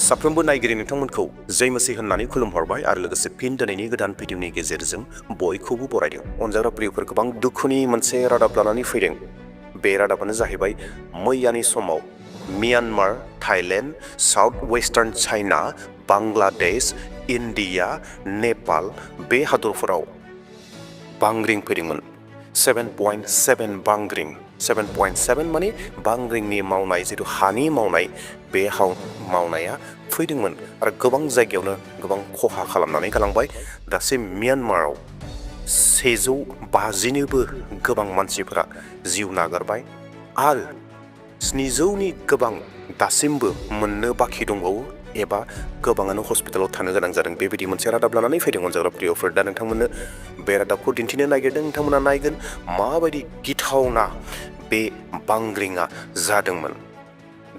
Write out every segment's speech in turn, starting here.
साफ्रोमबो नायगिरि नोंथांमोनखौ जय मसीह होननानै खुलुमहरबाय आरो लोगोसे फिन दिनैनि गोदान भिडिअनि गेजेरजों बयखौबो बरायदों। अनजाग्रा प्रियफोर, गोबां दुखुनि मोनसे रादाब लानानै फैदों। बे रादाबानो जाहैबाय मैयानि समाव Myanmar, Thailand, south western China, Bangladesh, India, Nepal बे हादरफोराव बांग्रिं फैदोंमोन। 7.7 बांग्रिं, 7.7 माने बांग्रिंनि मावनाय, जिथु हानि मावनाय, बे मावनाया फैदोंमोन आरो गोबां जायगायावनो गोबां खहा खालामनानै गालांबाय। दासिम म्यानमाराव 150निबो गोबां मानसिफोरा जिउ नागारबाय आरो 700नि गोबां दासिमबो मोननो बाखि दंबावो एबा गोबाङानो हस्पिटालाव थानो गोनां जादों। बेबायदि मोनसे रादाब लानानै फैदों अनजाग्रा प्रियफोर। दा नोंथांमोननो बे रादाबखौ दिन्थिनो नागिरदों। नोंथांमोना नायगोन माबायदि गिथावना बे बांग्रिङा जादोंमोन।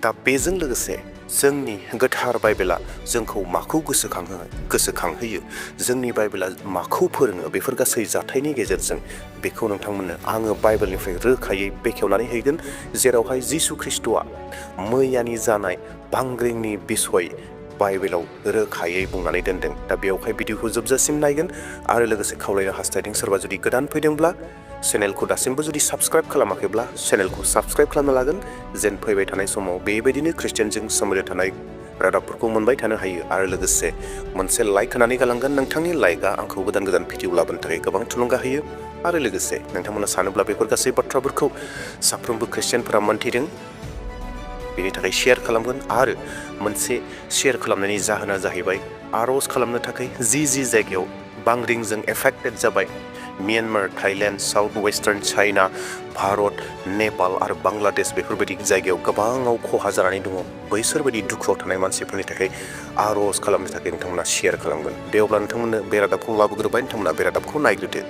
दा बेजों लोगोसे जोंनि गोथार बाइबेला जोंखौ माखौ गोसोखांहोयो, जोंनि बाइबेला माखौ फोरोङो, बेफोर गासै जाथायनि गेजेरजों बेखौ नोंथांमोननो आङो बाइबेलनिफ्राय रोखायै बेखेवनानै हैगोन, जेरावहाय जिसु ख्रिस्ट'आ मैयानि जानाय बांग्रिंनि बिसय बाइबेलाव रोखायै बुंनानै दोनदों। दा बेवहाय भिडिअखौ जोबजासिम नायगोन आरो लोगोसे खावलायनो हास्थायदों सोरबा जुदि गोदान फैदोंब्ला चेनेलखौ दासिमबो जुदि साबस्क्राइब खालामाखैब्ला चेनेलखौ साबस्क्राइब खालामना लागोन, जेन फैबाय थानाय समाव बेबायदिनो ख्रिस्टियानजों सोमोन्दो थानाय रादाबफोरखौ मोनबाय थानो हायो। आरो लोगोसे मोनसे लाइक होनानै गालांगोन। नोंथांनि लाइकआ आंखौ गोदान भिडिअ लाबोनो थाखाय गोबां थुलुंगा होयो। आरो लोगोसे नोंथांमोना सानोब्ला बेफोर गासै बाथ्राफोरखौ साफ्रोमबो ख्रिस्टियानफोरा मोन्थिदों, बेनि थाखाय शेयार खालामगोन। आरो मोनसे शेयार खालामनायनि जाहोना जाहैबाय आर'ज खालामनो थाखाय जि जायगायाव बांग्रिंजों एफेक्टेड जाबाय, Myanmar, Thailand, south western China, Bharat, Nepal आरो बांलादेश, बेफोरबायदि जायगायाव गोबाङाव खहा जानानै दङ। बैसोरबायदि दुखुआव थानाय मानसिफोरनि थाखाय आर'ज खालामनो थाखाय नोंथांमोना शेयार खालामगोन। दे अब्ला नोंथांमोननो बे रादाबखौ लाबोग्रोबाय, नोंथांमोना बे रादाबखौ नायग्रोदो।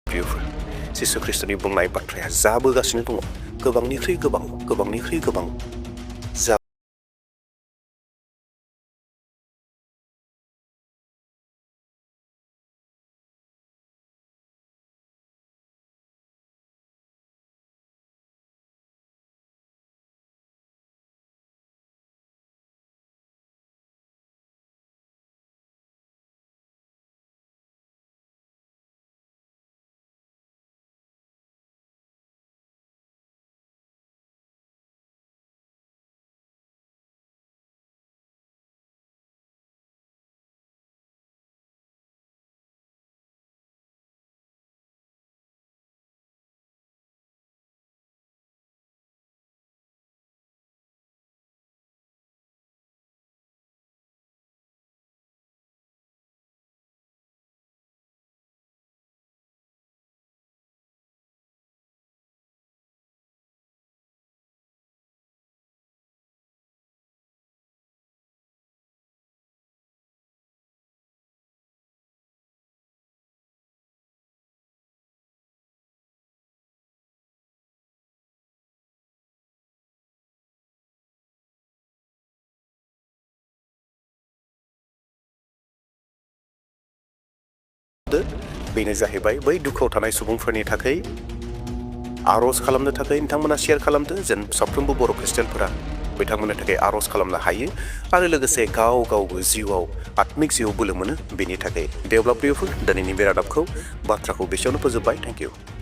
प्रियफोर जिसु ख्रिस्टनि बुंनाय बाथ्राया जाबोगासिनो दङ गोबांनिख्रुइ गोबां बेनो जाहैबाय बै दुखुआव थानाय सुबुंफोरनि थाखाय आर'ज खालामनो थाखाय नोंथांमोना शेयार खालामदो जेन साफ्रोमबो बर' ख्रिस्टियानफोरा बिथांमोननि थाखाय आर'ज खालामनो हायो आरो लोगोसे गावबो जिउआव आत्मिक जिउआव बोलो मोनो बेनि थाखाय दे अब्ला प्रियफोर दिनैनि बे रादाबखौ बाथ्राखौ बेसेयावनो फोजोबबाय थेंक इउ